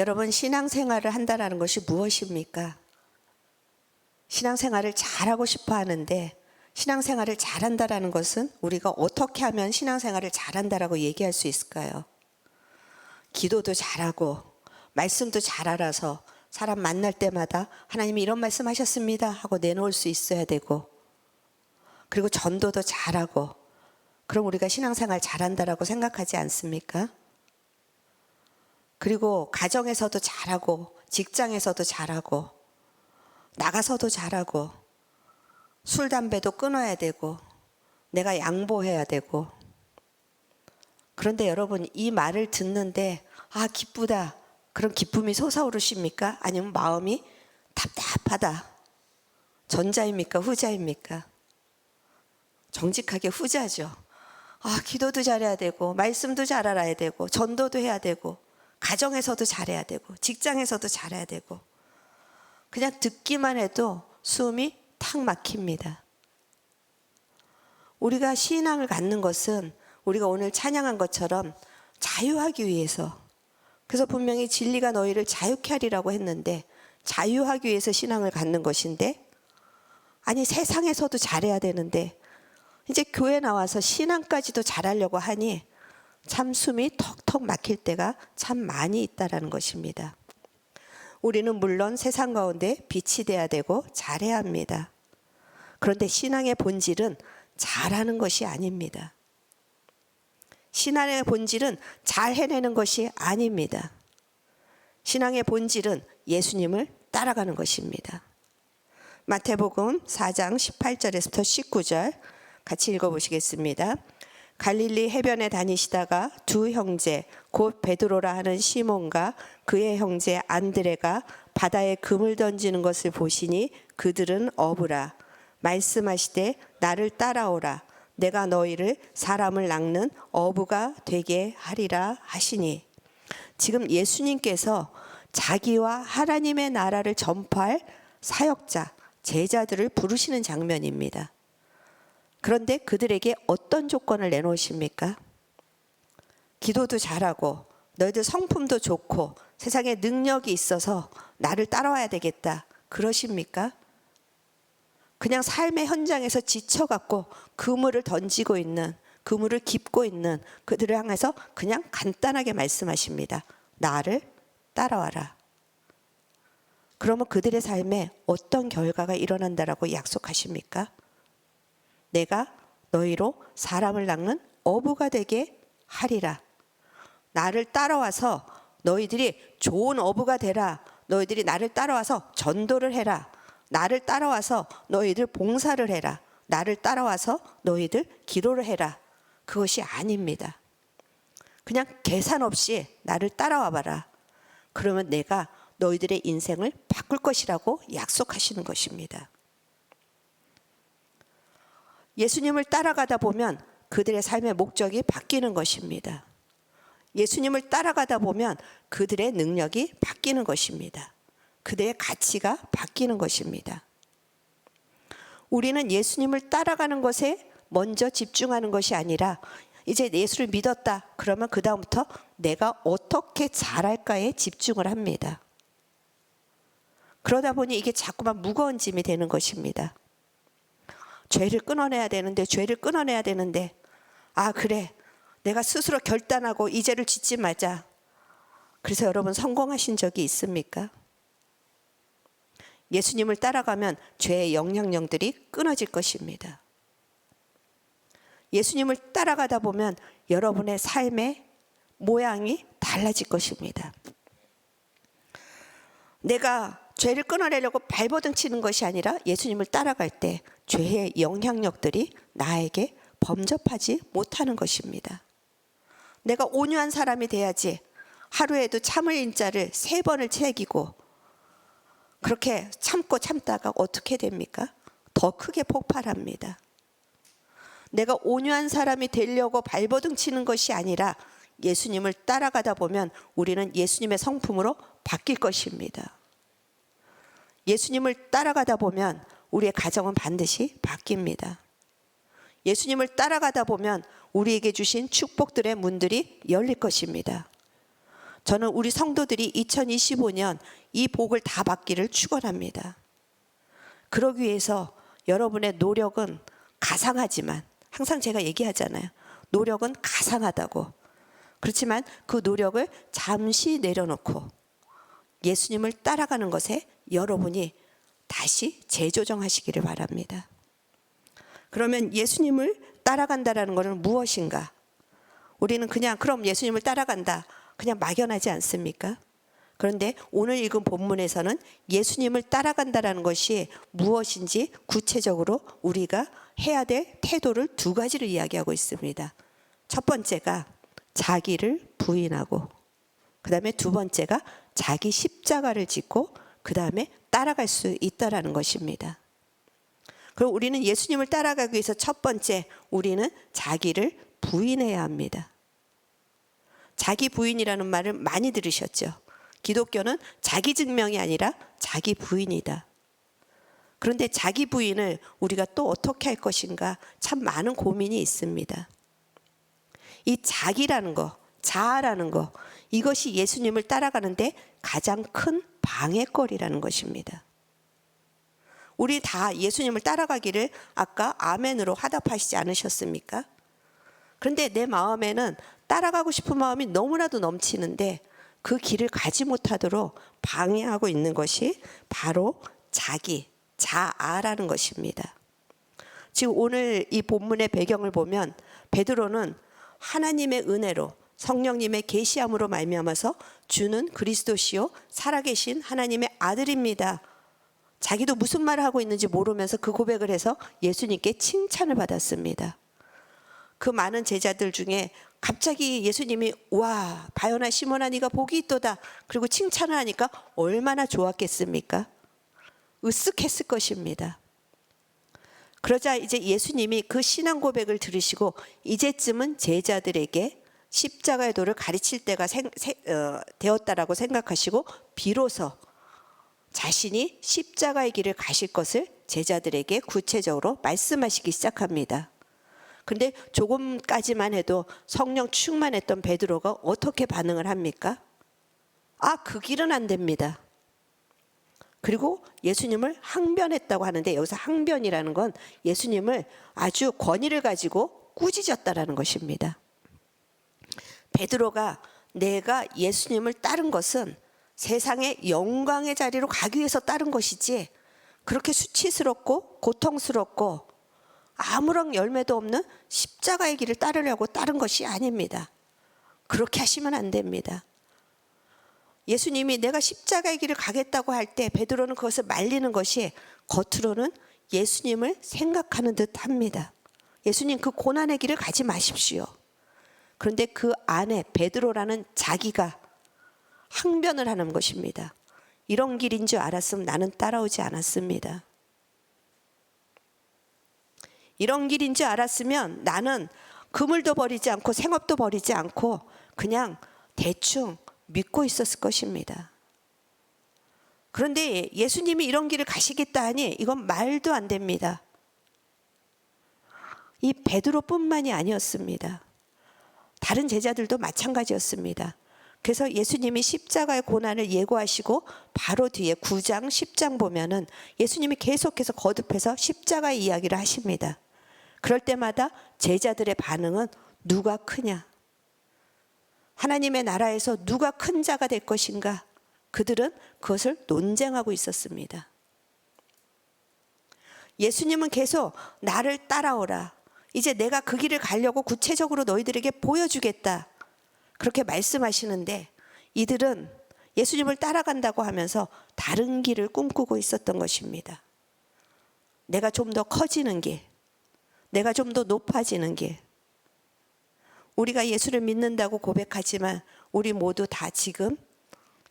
여러분, 신앙생활을 한다는 것이 무엇입니까? 신앙생활을 잘하고 싶어 하는데 신앙생활을 잘한다는 것은 우리가 어떻게 하면 신앙생활을 잘한다라고 얘기할 수 있을까요? 기도도 잘하고 말씀도 잘 알아서 사람 만날 때마다 하나님이 이런 말씀 하셨습니다 하고 내놓을 수 있어야 되고, 그리고 전도도 잘하고, 그럼 우리가 신앙생활 잘한다라고 생각하지 않습니까? 그리고 가정에서도 잘하고 직장에서도 잘하고 나가서도 잘하고 술 담배도 끊어야 되고 내가 양보해야 되고. 그런데 여러분, 이 말을 듣는데 기쁘다, 그런 기쁨이 솟아오르십니까? 아니면 마음이 답답하다, 전자입니까? 후자입니까? 정직하게 후자죠. 기도도 잘해야 되고 말씀도 잘 알아야 되고 전도도 해야 되고 가정에서도 잘해야 되고 직장에서도 잘해야 되고. 그냥 듣기만 해도 숨이 탁 막힙니다. 우리가 신앙을 갖는 것은 우리가 오늘 찬양한 것처럼 자유하기 위해서, 그래서 분명히 진리가 너희를 자유케 하리라고 했는데 자유하기 위해서 신앙을 갖는 것인데, 아니 세상에서도 잘해야 되는데 이제 교회 나와서 신앙까지도 잘하려고 하니 참 숨이 턱턱 막힐 때가 참 많이 있다라는 것입니다. 우리는 물론 세상 가운데 빛이 돼야 되고 잘해야 합니다. 그런데 신앙의 본질은 잘하는 것이 아닙니다. 신앙의 본질은 잘 해내는 것이 아닙니다. 신앙의 본질은 예수님을 따라가는 것입니다. 마태복음 4장 18절에서부터 19절 같이 읽어보시겠습니다. 갈릴리 해변에 다니시다가 두 형제 곧 베드로라 하는 시몬과 그의 형제 안드레가 바다에 금을 던지는 것을 보시니 그들은 어부라. 말씀하시되 나를 따라오라. 내가 너희를 사람을 낚는 어부가 되게 하리라 하시니. 지금 예수님께서 자기와 하나님의 나라를 전파할 사역자, 제자들을 부르시는 장면입니다. 그런데 그들에게 어떤 조건을 내놓으십니까? 기도도 잘하고 너희들 성품도 좋고 세상에 능력이 있어서 나를 따라와야 되겠다, 그러십니까? 그냥 삶의 현장에서 지쳐갖고 그물을 던지고 있는, 그물을 깁고 있는 그들을 향해서 그냥 간단하게 말씀하십니다. 나를 따라와라. 그러면 그들의 삶에 어떤 결과가 일어난다라고 약속하십니까? 내가 너희로 사람을 낚는 어부가 되게 하리라. 나를 따라와서 너희들이 좋은 어부가 되라. 너희들이 나를 따라와서 전도를 해라. 나를 따라와서 너희들 봉사를 해라. 나를 따라와서 너희들 기도를 해라. 그것이 아닙니다. 그냥 계산 없이 나를 따라와 봐라. 그러면 내가 너희들의 인생을 바꿀 것이라고 약속하시는 것입니다. 예수님을 따라가다 보면 그들의 삶의 목적이 바뀌는 것입니다. 예수님을 따라가다 보면 그들의 능력이 바뀌는 것입니다. 그들의 가치가 바뀌는 것입니다. 우리는 예수님을 따라가는 것에 먼저 집중하는 것이 아니라 이제 예수를 믿었다 그러면 그 다음부터 내가 어떻게 잘할까에 집중을 합니다. 그러다 보니 이게 자꾸만 무거운 짐이 되는 것입니다. 죄를 끊어내야 되는데 그래, 내가 스스로 결단하고 이 죄를 짓지 말자. 그래서 여러분, 성공하신 적이 있습니까? 예수님을 따라가면 죄의 영향력들이 끊어질 것입니다. 예수님을 따라가다 보면 여러분의 삶의 모양이 달라질 것입니다. 내가 죄를 끊어내려고 발버둥 치는 것이 아니라 예수님을 따라갈 때 죄의 영향력들이 나에게 범접하지 못하는 것입니다. 내가 온유한 사람이 돼야지 하루에도 참을 인자를 3번을 새기고 그렇게 참다가 어떻게 됩니까? 더 크게 폭발합니다. 내가 온유한 사람이 되려고 발버둥 치는 것이 아니라 예수님을 따라가다 보면 우리는 예수님의 성품으로 바뀔 것입니다. 예수님을 따라가다 보면 우리의 가정은 반드시 바뀝니다. 예수님을 따라가다 보면 우리에게 주신 축복들의 문들이 열릴 것입니다. 저는 우리 성도들이 2025년 이 복을 다 받기를 축원합니다. 그러기 위해서 여러분의 노력은 가상하지만, 항상 제가 얘기하잖아요. 노력은 가상하다고. 그렇지만 그 노력을 잠시 내려놓고 예수님을 따라가는 것에 여러분이 다시 재조정하시기를 바랍니다. 그러면 예수님을 따라간다라는 것은 무엇인가? 우리는 그냥 그럼 예수님을 따라간다, 그냥 막연하지 않습니까? 그런데 오늘 읽은 본문에서는 예수님을 따라간다라는 것이 무엇인지 구체적으로 우리가 해야 될 태도를 두 가지를 이야기하고 있습니다. 첫 번째가 자기를 부인하고, 그 다음에 두 번째가 자기 십자가를 짓고 그 다음에 따라갈 수 있다라는 것입니다. 그럼 우리는 예수님을 따라가기 위해서 첫 번째, 우리는 자기를 부인해야 합니다. 자기 부인이라는 말을 많이 들으셨죠? 기독교는 자기 증명이 아니라 자기 부인이다. 그런데 자기 부인을 우리가 또 어떻게 할 것인가 참 많은 고민이 있습니다. 이 자기라는 거, 자아라는 거, 이것이 예수님을 따라가는데 가장 큰 방해거리라는 것입니다. 우리 다 예수님을 따라가기를 아까 아멘으로 화답하시지 않으셨습니까? 그런데 내 마음에는 따라가고 싶은 마음이 너무나도 넘치는데 그 길을 가지 못하도록 방해하고 있는 것이 바로 자기, 자아라는 것입니다. 지금 오늘 이 본문의 배경을 보면 베드로는 하나님의 은혜로 성령님의 계시함으로 말미암아서 주는 그리스도시요 살아계신 하나님의 아들입니다. 자기도 무슨 말을 하고 있는지 모르면서 그 고백을 해서 예수님께 칭찬을 받았습니다. 그 많은 제자들 중에 갑자기 예수님이 와 바요나 시몬아 네가 복이 있도다 그리고 칭찬을 하니까 얼마나 좋았겠습니까? 으쓱했을 것입니다. 그러자 이제 예수님이 그 신앙 고백을 들으시고 이제쯤은 제자들에게 십자가의 도를 가르칠 때가 되었다라고 생각하시고 비로소 자신이 십자가의 길을 가실 것을 제자들에게 구체적으로 말씀하시기 시작합니다. 그런데 조금까지만 해도 성령 충만했던 베드로가 어떻게 반응을 합니까? 그 길은 안 됩니다. 그리고 예수님을 항변했다고 하는데 여기서 항변이라는 건 예수님을 아주 권위를 가지고 꾸짖었다라는 것입니다. 베드로가 내가 예수님을 따른 것은 세상의 영광의 자리로 가기 위해서 따른 것이지 그렇게 수치스럽고 고통스럽고 아무런 열매도 없는 십자가의 길을 따르려고 따른 것이 아닙니다. 그렇게 하시면 안 됩니다. 예수님이 내가 십자가의 길을 가겠다고 할 때 베드로는 그것을 말리는 것이 겉으로는 예수님을 생각하는 듯 합니다. 예수님 그 고난의 길을 가지 마십시오. 그런데 그 안에 베드로라는 자기가 항변을 하는 것입니다. 이런 길인 줄 알았으면 나는 따라오지 않았습니다. 이런 길인 줄 알았으면 나는 그물도 버리지 않고 생업도 버리지 않고 그냥 대충 믿고 있었을 것입니다. 그런데 예수님이 이런 길을 가시겠다 하니 이건 말도 안 됩니다. 이 베드로뿐만이 아니었습니다. 다른 제자들도 마찬가지였습니다. 그래서 예수님이 십자가의 고난을 예고하시고 바로 뒤에 9장 10장 보면은 예수님이 계속해서 거듭해서 십자가의 이야기를 하십니다. 그럴 때마다 제자들의 반응은 누가 크냐? 하나님의 나라에서 누가 큰 자가 될 것인가? 그들은 그것을 논쟁하고 있었습니다. 예수님은 계속 나를 따라오라. 이제 내가 그 길을 가려고 구체적으로 너희들에게 보여주겠다. 그렇게 말씀하시는데 이들은 예수님을 따라간다고 하면서 다른 길을 꿈꾸고 있었던 것입니다. 내가 좀 더 커지는 길, 내가 좀 더 높아지는 길. 우리가 예수를 믿는다고 고백하지만 우리 모두 다 지금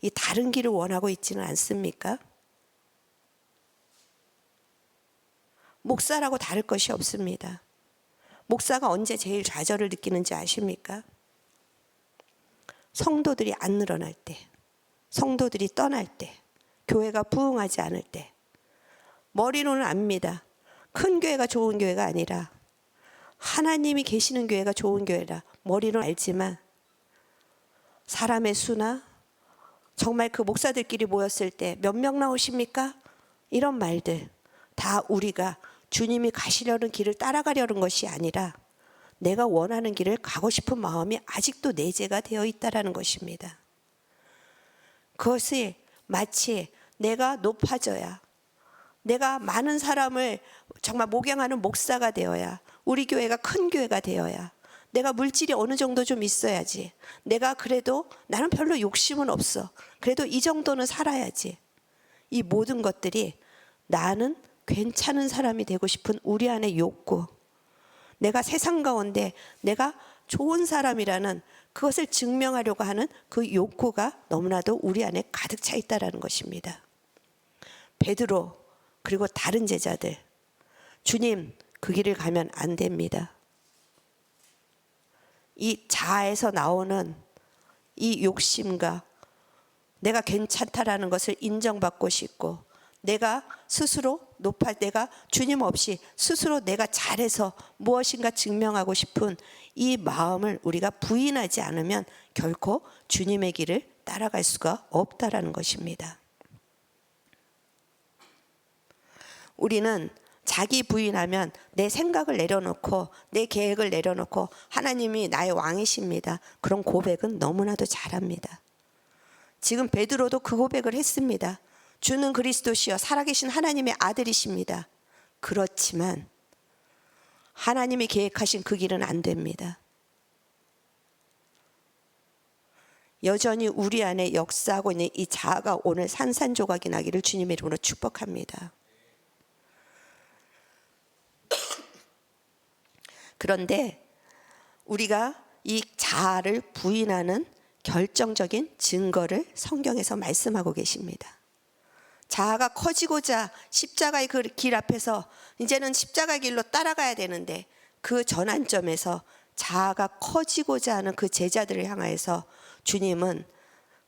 이 다른 길을 원하고 있지는 않습니까? 목사라고 다를 것이 없습니다. 목사가 언제 제일 좌절을 느끼는지 아십니까? 성도들이 안 늘어날 때, 성도들이 떠날 때, 교회가 부흥하지 않을 때. 머리로는 압니다. 큰 교회가 좋은 교회가 아니라 하나님이 계시는 교회가 좋은 교회라 머리로는 알지만 사람의 수나 정말 그 목사들끼리 모였을 때 몇 명 나오십니까? 이런 말들 다 우리가 주님이 가시려는 길을 따라가려는 것이 아니라 내가 원하는 길을 가고 싶은 마음이 아직도 내재가 되어 있다는 것입니다. 그것이 마치 내가 높아져야, 내가 많은 사람을 정말 목양하는 목사가 되어야, 우리 교회가 큰 교회가 되어야, 내가 물질이 어느 정도 좀 있어야지, 내가 그래도 나는 별로 욕심은 없어, 그래도 이 정도는 살아야지, 이 모든 것들이 나는 괜찮은 사람이 되고 싶은 우리 안의 욕구, 내가 세상 가운데 내가 좋은 사람이라는 그것을 증명하려고 하는 그 욕구가 너무나도 우리 안에 가득 차 있다는 것입니다. 베드로 그리고 다른 제자들, 주님 그 길을 가면 안 됩니다. 이 자아에서 나오는 이 욕심과 내가 괜찮다라는 것을 인정받고 싶고, 내가 스스로 내가 주님 없이 스스로 내가 잘해서 무엇인가 증명하고 싶은 이 마음을 우리가 부인하지 않으면 결코 주님의 길을 따라갈 수가 없다라는 것입니다. 우리는 자기 부인하면 내 생각을 내려놓고 내 계획을 내려놓고 하나님이 나의 왕이십니다, 그런 고백은 너무나도 잘합니다. 지금 베드로도 그 고백을 했습니다. 주는 그리스도시여 살아계신 하나님의 아들이십니다. 그렇지만 하나님이 계획하신 그 길은 안 됩니다. 여전히 우리 안에 역사하고 있는 이 자아가 오늘 산산조각이 나기를 주님의 이름으로 축복합니다. 그런데 우리가 이 자아를 부인하는 결정적인 증거를 성경에서 말씀하고 계십니다. 자아가 커지고자 십자가의 그 길 앞에서 이제는 십자가의 길로 따라가야 되는데, 그 전환점에서 자아가 커지고자 하는 그 제자들을 향하여서 주님은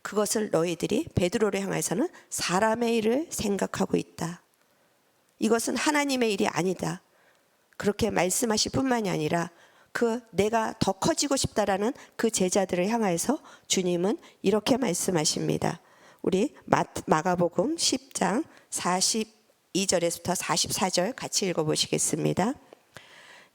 그것을 너희들이, 베드로를 향해서는 사람의 일을 생각하고 있다, 이것은 하나님의 일이 아니다, 그렇게 말씀하실 뿐만이 아니라 그 내가 더 커지고 싶다라는 그 제자들을 향하여서 주님은 이렇게 말씀하십니다. 우리 마가복음 10장 42절에서부터 44절 같이 읽어보시겠습니다.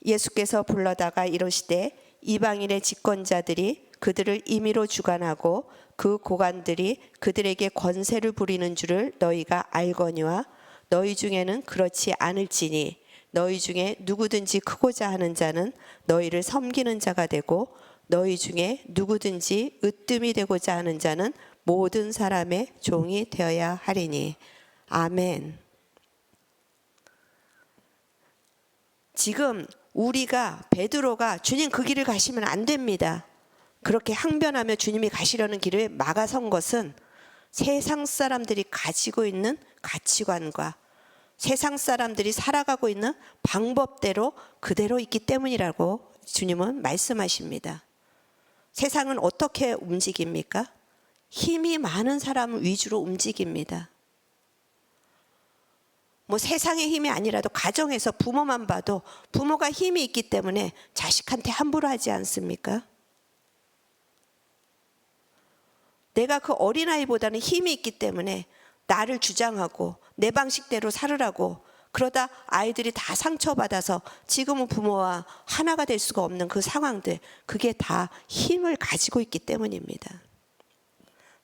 예수께서 불러다가 이르시되 이방인의 집권자들이 그들을 임의로 주관하고 그 고관들이 그들에게 권세를 부리는 줄을 너희가 알거니와 너희 중에는 그렇지 않을지니 너희 중에 누구든지 크고자 하는 자는 너희를 섬기는 자가 되고 너희 중에 누구든지 으뜸이 되고자 하는 자는 모든 사람의 종이 되어야 하리니. 아멘. 지금 우리가, 베드로가 주님 그 길을 가시면 안 됩니다, 그렇게 항변하며 주님이 가시려는 길을 막아선 것은 세상 사람들이 가지고 있는 가치관과 세상 사람들이 살아가고 있는 방법대로 그대로 있기 때문이라고 주님은 말씀하십니다. 세상은 어떻게 움직입니까? 힘이 많은 사람 위주로 움직입니다. 뭐 세상의 힘이 아니라도 가정에서 부모만 봐도 부모가 힘이 있기 때문에 자식한테 함부로 하지 않습니까? 내가 그 어린아이보다는 힘이 있기 때문에 나를 주장하고 내 방식대로 살으라고, 그러다 아이들이 다 상처받아서 지금은 부모와 하나가 될 수가 없는 그 상황들, 그게 다 힘을 가지고 있기 때문입니다.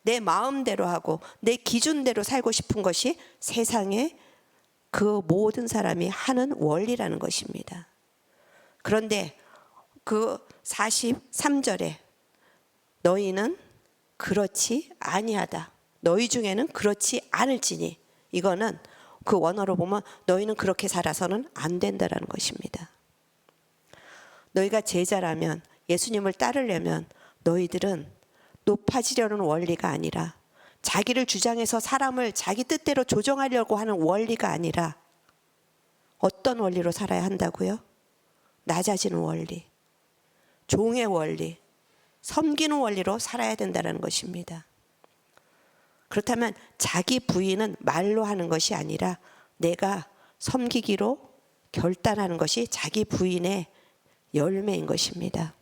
내 마음대로 하고 내 기준대로 살고 싶은 것이 세상의 그 모든 사람이 하는 원리라는 것입니다. 그런데 그 43절에 너희는 그렇지 아니하다, 너희 중에는 그렇지 않을지니, 이거는 그 원어로 보면 너희는 그렇게 살아서는 안 된다라는 것입니다. 너희가 제자라면, 예수님을 따르려면 너희들은 높아지려는 원리가 아니라, 자기를 주장해서 사람을 자기 뜻대로 조정하려고 하는 원리가 아니라 어떤 원리로 살아야 한다고요? 낮아지는 원리, 종의 원리, 섬기는 원리로 살아야 된다는 것입니다. 그렇다면 자기 부인은 말로 하는 것이 아니라 내가 섬기기로 결단하는 것이 자기 부인의 열매인 것입니다.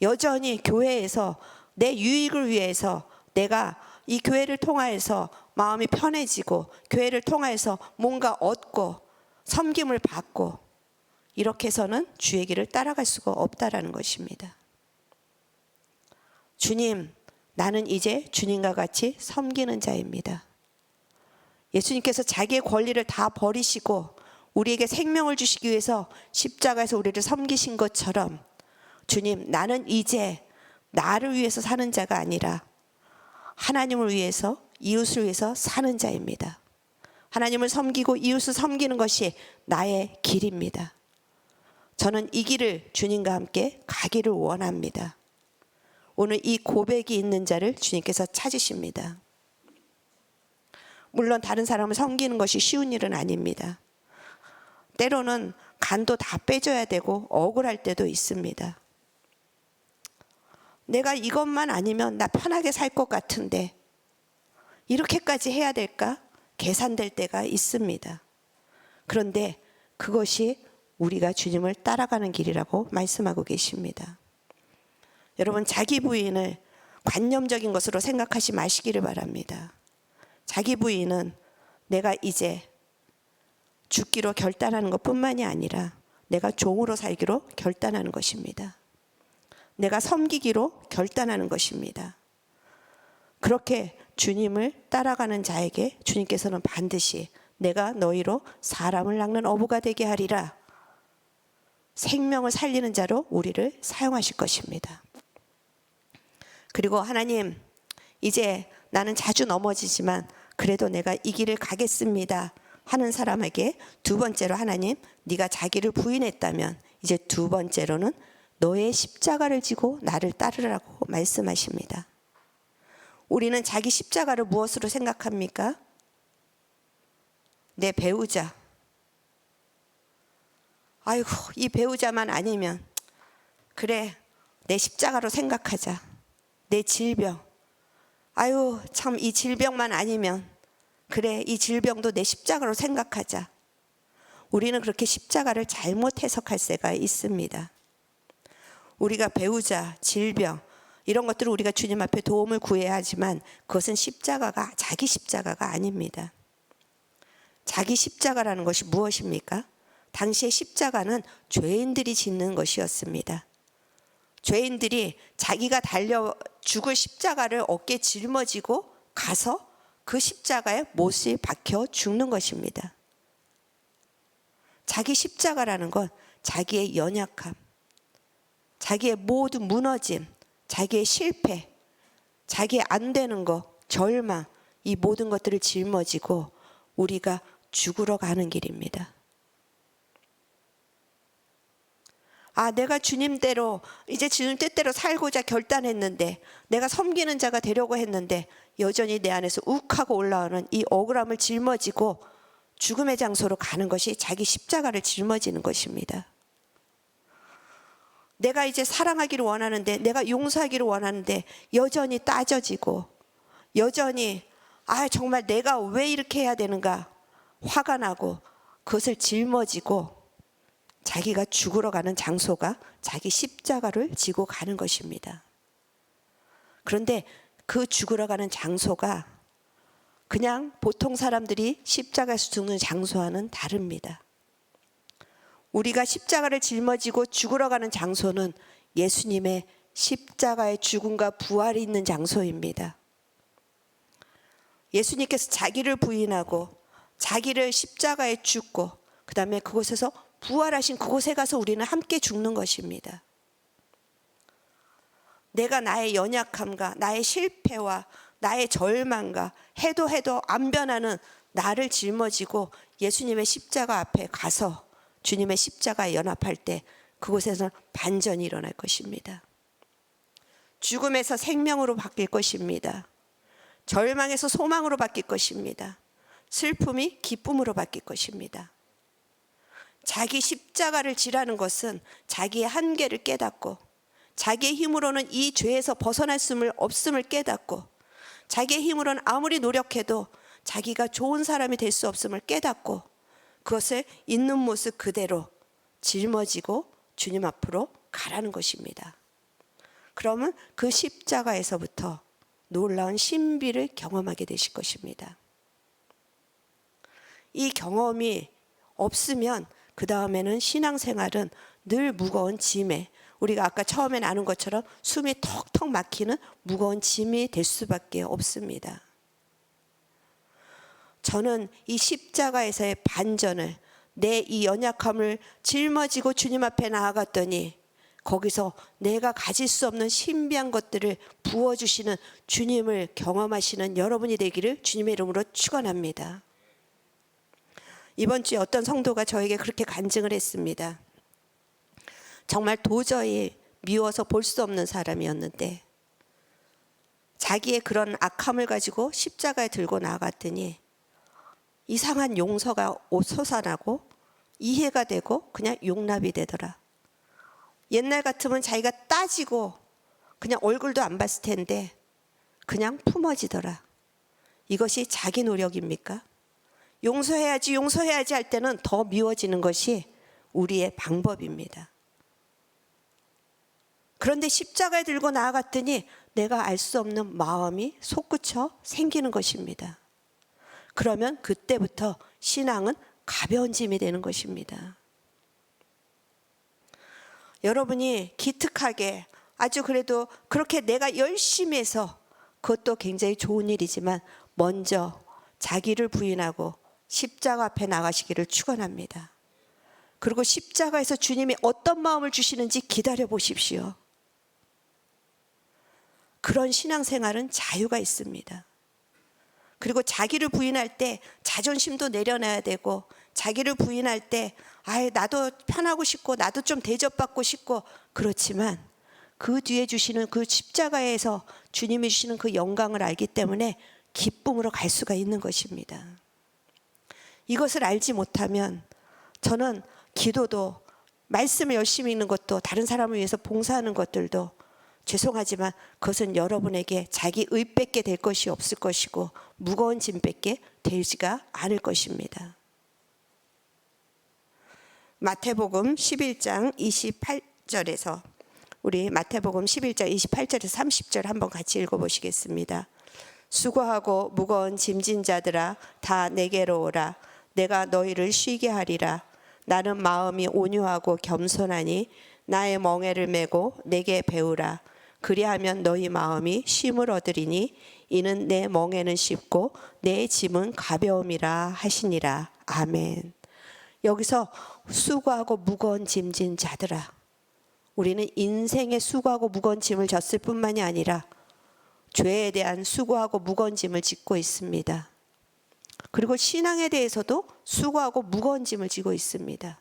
여전히 교회에서 내 유익을 위해서 내가 이 교회를 통하여서 마음이 편해지고 교회를 통하여서 뭔가 얻고 섬김을 받고 이렇게 해서는 주의 길을 따라갈 수가 없다라는 것입니다. 주님, 나는 이제 주님과 같이 섬기는 자입니다. 예수님께서 자기의 권리를 다 버리시고 우리에게 생명을 주시기 위해서 십자가에서 우리를 섬기신 것처럼 주님, 나는 이제 나를 위해서 사는 자가 아니라 하나님을 위해서, 이웃을 위해서 사는 자입니다. 하나님을 섬기고 이웃을 섬기는 것이 나의 길입니다. 저는 이 길을 주님과 함께 가기를 원합니다. 오늘 이 고백이 있는 자를 주님께서 찾으십니다. 물론 다른 사람을 섬기는 것이 쉬운 일은 아닙니다. 때로는 간도 다 빼줘야 되고 억울할 때도 있습니다. 내가 이것만 아니면 나 편하게 살 것 같은데 이렇게까지 해야 될까? 계산될 때가 있습니다. 그런데 그것이 우리가 주님을 따라가는 길이라고 말씀하고 계십니다. 여러분, 자기 부인을 관념적인 것으로 생각하지 마시기를 바랍니다. 자기 부인은 내가 이제 죽기로 결단하는 것뿐만이 아니라 내가 종으로 살기로 결단하는 것입니다. 내가 섬기기로 결단하는 것입니다. 그렇게 주님을 따라가는 자에게 주님께서는 반드시 내가 너희로 사람을 낚는 어부가 되게 하리라, 생명을 살리는 자로 우리를 사용하실 것입니다. 그리고 하나님, 이제 나는 자주 넘어지지만 그래도 내가 이 길을 가겠습니다 하는 사람에게 두 번째로 하나님, 네가 자기를 부인했다면 이제 두 번째로는 너의 십자가를 지고 나를 따르라고 말씀하십니다. 우리는 자기 십자가를 무엇으로 생각합니까? 내 배우자. 아이고, 이 배우자만 아니면 그래, 내 십자가로 생각하자. 내 질병. 아유, 참 이 질병만 아니면 그래, 이 질병도 내 십자가로 생각하자. 우리는 그렇게 십자가를 잘못 해석할 때가 있습니다. 우리가 배우자, 질병 이런 것들을 우리가 주님 앞에 도움을 구해야 하지만 그것은 십자가가, 자기 십자가가 아닙니다. 자기 십자가라는 것이 무엇입니까? 당시의 십자가는 죄인들이 짓는 것이었습니다. 죄인들이 자기가 달려 죽을 십자가를 어깨에 짊어지고 가서 그 십자가에 못이 박혀 죽는 것입니다. 자기 십자가라는 건 자기의 연약함, 자기의 모든 무너짐, 자기의 실패, 자기의 안 되는 것, 절망, 이 모든 것들을 짊어지고 우리가 죽으러 가는 길입니다. 아, 내가 주님대로, 이제 주님 뜻대로 살고자 결단했는데, 내가 섬기는 자가 되려고 했는데 여전히 내 안에서 욱하고 올라오는 이 억울함을 짊어지고 죽음의 장소로 가는 것이 자기 십자가를 짊어지는 것입니다. 내가 이제 사랑하기를 원하는데, 내가 용서하기를 원하는데 여전히 따져지고 여전히 아, 정말 내가 왜 이렇게 해야 되는가 화가 나고 그것을 짊어지고 자기가 죽으러 가는 장소가 자기 십자가를 지고 가는 것입니다. 그런데 그 죽으러 가는 장소가 그냥 보통 사람들이 십자가에서 죽는 장소와는 다릅니다. 우리가 십자가를 짊어지고 죽으러 가는 장소는 예수님의 십자가의 죽음과 부활이 있는 장소입니다. 예수님께서 자기를 부인하고 자기를 십자가에 죽고 그 다음에 그곳에서 부활하신 그곳에 가서 우리는 함께 죽는 것입니다. 내가 나의 연약함과 나의 실패와 나의 절망과 해도 안 변하는 나를 짊어지고 예수님의 십자가 앞에 가서 주님의 십자가에 연합할 때 그곳에서 반전이 일어날 것입니다. 죽음에서 생명으로 바뀔 것입니다. 절망에서 소망으로 바뀔 것입니다. 슬픔이 기쁨으로 바뀔 것입니다. 자기 십자가를 지라는 것은 자기의 한계를 깨닫고 자기의 힘으로는 이 죄에서 벗어날 수 없음을 깨닫고 자기의 힘으로는 아무리 노력해도 자기가 좋은 사람이 될 수 없음을 깨닫고 그것을 있는 모습 그대로 짊어지고 주님 앞으로 가라는 것입니다. 그러면 그 십자가에서부터 놀라운 신비를 경험하게 되실 것입니다. 이 경험이 없으면 그 다음에는 신앙생활은 늘 무거운 짐에, 우리가 아까 처음에 나눈 것처럼 숨이 턱턱 막히는 무거운 짐이 될 수밖에 없습니다. 저는 이 십자가에서의 반전을, 내 이 연약함을 짊어지고 주님 앞에 나아갔더니 거기서 내가 가질 수 없는 신비한 것들을 부어주시는 주님을 경험하시는 여러분이 되기를 주님의 이름으로 축원합니다. 이번 주에 어떤 성도가 저에게 그렇게 간증을 했습니다. 정말 도저히 미워서 볼 수 없는 사람이었는데 자기의 그런 악함을 가지고 십자가에 들고 나아갔더니 이상한 용서가 솟아나고 이해가 되고 그냥 용납이 되더라. 옛날 같으면 자기가 따지고 그냥 얼굴도 안 봤을 텐데 그냥 품어지더라. 이것이 자기 노력입니까? 용서해야지 할 때는 더 미워지는 것이 우리의 방법입니다. 그런데 십자가에 들고 나아갔더니 내가 알 수 없는 마음이 솟구쳐 생기는 것입니다. 그러면 그때부터 신앙은 가벼운 짐이 되는 것입니다. 여러분이 기특하게 아주 그래도 그렇게 내가 열심히 해서, 그것도 굉장히 좋은 일이지만 먼저 자기를 부인하고 십자가 앞에 나가시기를 축원합니다. 그리고 십자가에서 주님이 어떤 마음을 주시는지 기다려 보십시오. 그런 신앙생활은 자유가 있습니다. 그리고 자기를 부인할 때 자존심도 내려놔야 되고, 자기를 부인할 때 나도 편하고 싶고 나도 좀 대접받고 싶고, 그렇지만 그 뒤에 주시는 그 십자가에서 주님이 주시는 그 영광을 알기 때문에 기쁨으로 갈 수가 있는 것입니다. 이것을 알지 못하면 저는 기도도, 말씀을 열심히 읽는 것도, 다른 사람을 위해서 봉사하는 것들도 죄송하지만 그것은 여러분에게 자기 의밖에 될 것이 없을 것이고 무거운 짐밖에 되지가 않을 것입니다. 마태복음 11장 28절에서 우리 마태복음 11장 28절에서 30절 한번 같이 읽어보시겠습니다. 수고하고 무거운 짐진 자들아 다 내게로 오라. 내가 너희를 쉬게 하리라. 나는 마음이 온유하고 겸손하니 나의 멍에를 메고 내게 배우라. 그리하면 너희 마음이 쉼을 얻으리니 이는 내 멍에는 쉽고 내 짐은 가벼움이라 하시니라. 아멘. 여기서 수고하고 무거운 짐진 자들아, 우리는 인생의 수고하고 무거운 짐을 졌을 뿐만이 아니라 죄에 대한 수고하고 무거운 짐을 짓고 있습니다. 그리고 신앙에 대해서도 수고하고 무거운 짐을 지고 있습니다.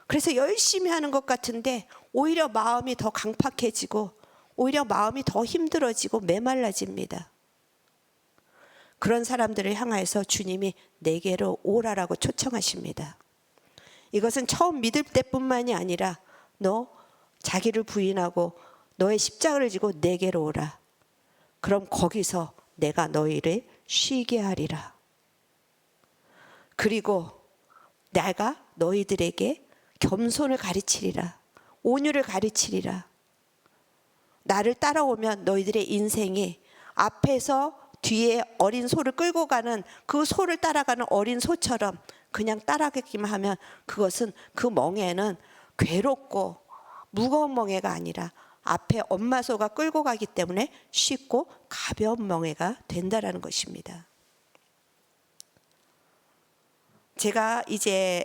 그래서 열심히 하는 것 같은데 오히려 마음이 더 강팍해지고 오히려 마음이 더 힘들어지고 메말라집니다. 그런 사람들을 향하여서 주님이 내게로 오라라고 초청하십니다. 이것은 처음 믿을 때뿐만이 아니라 너 자기를 부인하고 너의 십자가를 지고 내게로 오라. 그럼 거기서 내가 너희를 쉬게 하리라. 그리고 내가 너희들에게 겸손을 가르치리라. 온유를 가르치리라. 나를 따라오면 너희들의 인생이 앞에서 뒤에 어린 소를 끌고 가는 그 소를 따라가는 어린 소처럼 그냥 따라가기만 하면 그것은 그 멍에는 괴롭고 무거운 멍에가 아니라 앞에 엄마 소가 끌고 가기 때문에 쉽고 가벼운 멍에가 된다라는 것입니다. 제가 이제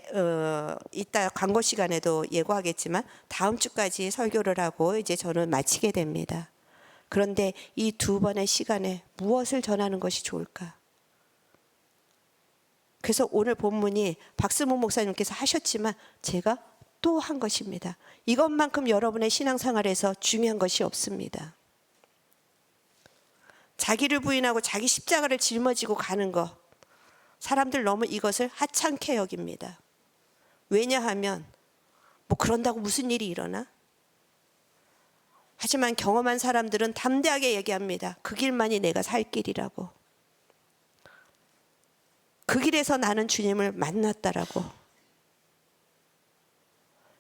이따 광고 시간에도 예고하겠지만 다음 주까지 설교를 하고 이제 저는 마치게 됩니다. 그런데 이 두 번의 시간에 무엇을 전하는 것이 좋을까? 그래서 오늘 본문이 박스문 목사님께서 하셨지만 제가 또 한 것입니다. 이것만큼 여러분의 신앙생활에서 중요한 것이 없습니다. 자기를 부인하고 자기 십자가를 짊어지고 가는 것, 사람들 너무 이것을 하찮게 여깁니다. 왜냐하면 뭐 그런다고 무슨 일이 일어나? 하지만 경험한 사람들은 담대하게 얘기합니다. 그 길만이 내가 살 길이라고. 그 길에서 나는 주님을 만났다라고.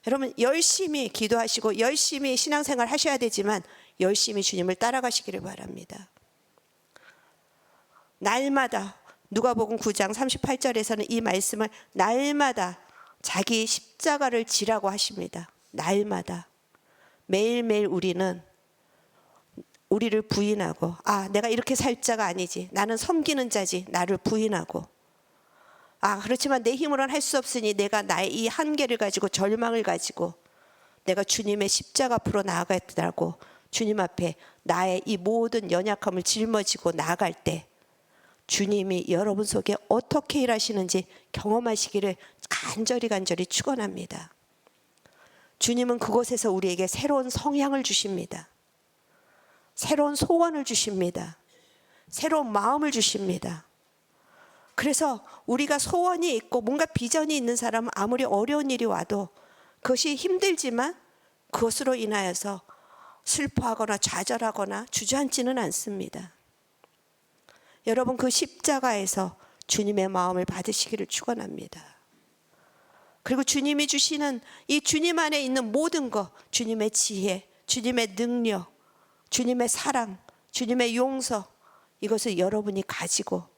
여러분 열심히 기도하시고 열심히 신앙생활 하셔야 되지만 열심히 주님을 따라가시기를 바랍니다. 날마다 누가복음 9장 38절에서는 이 말씀을 날마다 자기 십자가를 지라고 하십니다. 날마다. 매일매일 우리는 우리를 부인하고, 내가 이렇게 살 자가 아니지, 나는 섬기는 자지, 나를 부인하고, 그렇지만 내 힘으로는 할 수 없으니 내가 나의 이 한계를 가지고, 절망을 가지고 내가 주님의 십자가 앞으로 나아가겠다고 주님 앞에 나의 이 모든 연약함을 짊어지고 나아갈 때 주님이 여러분 속에 어떻게 일하시는지 경험하시기를 간절히 축원합니다. 주님은 그곳에서 우리에게 새로운 성향을 주십니다. 새로운 소원을 주십니다. 새로운 마음을 주십니다. 그래서 우리가 소원이 있고 뭔가 비전이 있는 사람은 아무리 어려운 일이 와도 그것이 힘들지만 그것으로 인하여서 슬퍼하거나 좌절하거나 주저앉지는 않습니다. 여러분, 그 십자가에서 주님의 마음을 받으시기를 축원합니다. 그리고 주님이 주시는 이 주님 안에 있는 모든 것, 주님의 지혜, 주님의 능력, 주님의 사랑, 주님의 용서, 이것을 여러분이 가지고,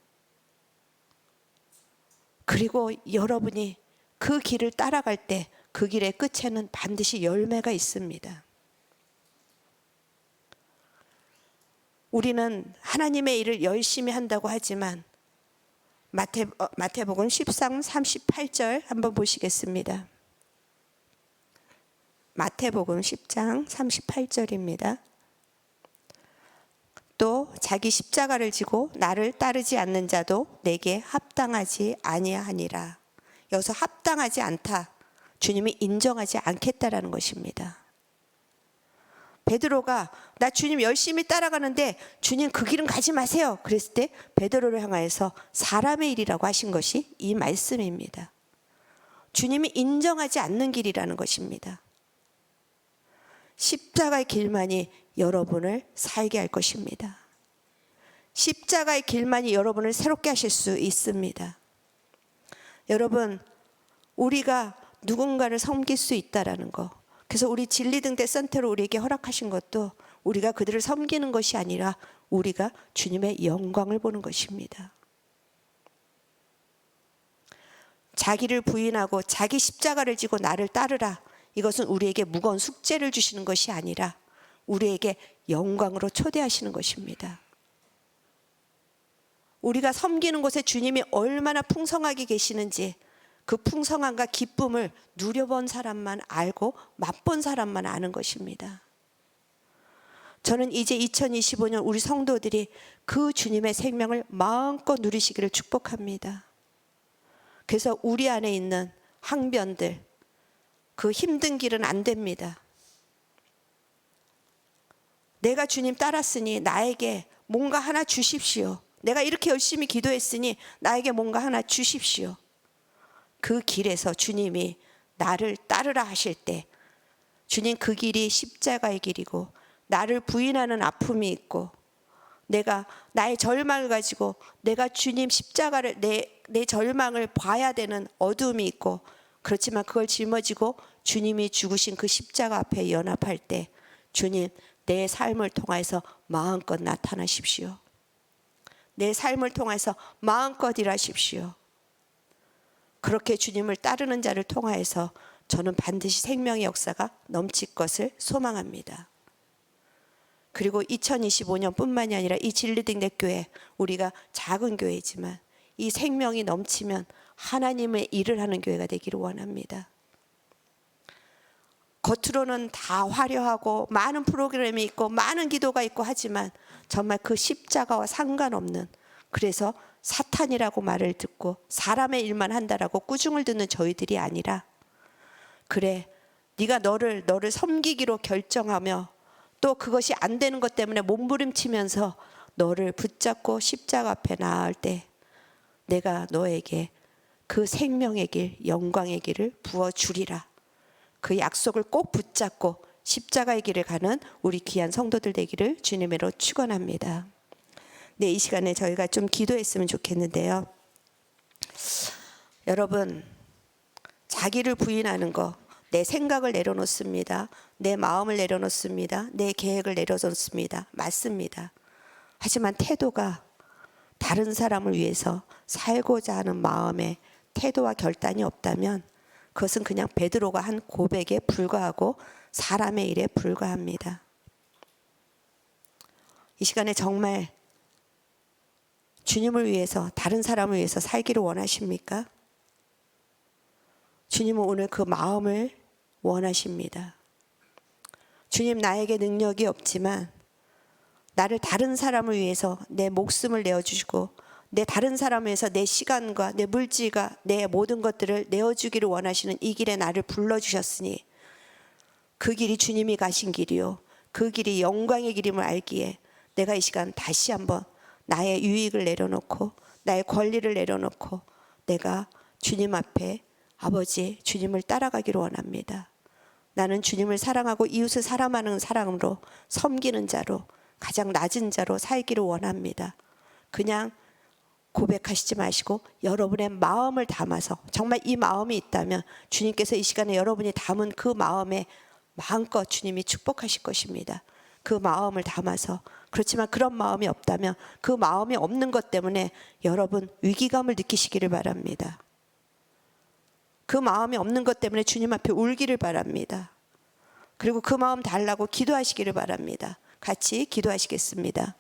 그리고 여러분이 그 길을 따라갈 때 그 길의 끝에는 반드시 열매가 있습니다. 우리는 하나님의 일을 열심히 한다고 하지만 마태복음 10장 38절 한번 보시겠습니다. 마태복음 10장 38절입니다. 또 자기 십자가를 지고 나를 따르지 않는 자도 내게 합당하지 아니하니라. 여기서 합당하지 않다, 주님이 인정하지 않겠다라는 것입니다. 베드로가 나 주님 열심히 따라가는데 주님 그 길은 가지 마세요 그랬을 때 베드로를 향하여서 사람의 일이라고 하신 것이 이 말씀입니다. 주님이 인정하지 않는 길이라는 것입니다. 십자가의 길만이 여러분을 살게 할 것입니다. 십자가의 길만이 여러분을 새롭게 하실 수 있습니다. 여러분, 우리가 누군가를 섬길 수 있다라는 거, 그래서 우리 진리등대 센터로 우리에게 허락하신 것도 우리가 그들을 섬기는 것이 아니라 우리가 주님의 영광을 보는 것입니다. 자기를 부인하고 자기 십자가를 지고 나를 따르라, 이것은 우리에게 무거운 숙제를 주시는 것이 아니라 우리에게 영광으로 초대하시는 것입니다. 우리가 섬기는 곳에 주님이 얼마나 풍성하게 계시는지 그 풍성함과 기쁨을 누려본 사람만 알고 맛본 사람만 아는 것입니다. 저는 이제 2025년 우리 성도들이 그 주님의 생명을 마음껏 누리시기를 축복합니다. 그래서 우리 안에 있는 항변들, 그 힘든 길은 안 됩니다. 내가 주님 따랐으니 나에게 뭔가 하나 주십시오. 내가 이렇게 열심히 기도했으니 나에게 뭔가 하나 주십시오. 그 길에서 주님이 나를 따르라 하실 때 주님 그 길이 십자가의 길이고 나를 부인하는 아픔이 있고 내가 나의 절망을 가지고 내가 주님 십자가를 내 절망을 봐야 되는 어두움이 있고 그렇지만 그걸 짊어지고 주님이 죽으신 그 십자가 앞에 연합할 때 주님 내 삶을 통해서 마음껏 나타나십시오. 내 삶을 통해서 마음껏 일하십시오. 그렇게 주님을 따르는 자를 통하여서 저는 반드시 생명의 역사가 넘칠 것을 소망합니다. 그리고 2025년뿐만이 아니라 이 진리등대 교회, 우리가 작은 교회지만 이 생명이 넘치면 하나님의 일을 하는 교회가 되기를 원합니다. 겉으로는 다 화려하고 많은 프로그램이 있고 많은 기도가 있고 하지만 정말 그 십자가와 상관없는, 그래서 사탄이라고 말을 듣고 사람의 일만 한다라고 꾸중을 듣는 저희들이 아니라, 그래 네가 너를 섬기기로 결정하며 또 그것이 안 되는 것 때문에 몸부림치면서 너를 붙잡고 십자가 앞에 나아갈 때 내가 너에게 그 생명의 길, 영광의 길을 부어주리라. 그 약속을 꼭 붙잡고 십자가의 길을 가는 우리 귀한 성도들 되기를 주님으로 축원합니다. 네, 이 시간에 저희가 좀 기도했으면 좋겠는데요. 여러분, 자기를 부인하는 거, 내 생각을 내려놓습니다. 내 마음을 내려놓습니다. 내 계획을 내려놓습니다. 맞습니다. 하지만 태도가 다른 사람을 위해서 살고자 하는 마음의 태도와 결단이 없다면 그것은 그냥 베드로가 한 고백에 불과하고 사람의 일에 불과합니다. 이 시간에 정말 주님을 위해서, 다른 사람을 위해서 살기를 원하십니까? 주님은 오늘 그 마음을 원하십니다. 주님, 나에게 능력이 없지만 나를 다른 사람을 위해서 내 목숨을 내어주시고 내 다른 사람을 위해서 내 시간과 내 물질과 내 모든 것들을 내어주기를 원하시는 이 길에 나를 불러주셨으니 그 길이 주님이 가신 길이요, 그 길이 영광의 길임을 알기에 내가 이 시간 다시 한번 나의 유익을 내려놓고 나의 권리를 내려놓고 내가 주님 앞에 아버지 주님을 따라가기를 원합니다. 나는 주님을 사랑하고 이웃을 사랑하는 사람으로, 섬기는 자로, 가장 낮은 자로 살기를 원합니다. 그냥 고백하시지 마시고 여러분의 마음을 담아서, 정말 이 마음이 있다면 주님께서 이 시간에 여러분이 담은 그 마음에 마음껏 주님이 축복하실 것입니다. 그 마음을 담아서. 그렇지만 그런 마음이 없다면, 그 마음이 없는 것 때문에 여러분 위기감을 느끼시기를 바랍니다. 그 마음이 없는 것 때문에 주님 앞에 울기를 바랍니다. 그리고 그 마음 달라고 기도하시기를 바랍니다. 같이 기도하시겠습니다.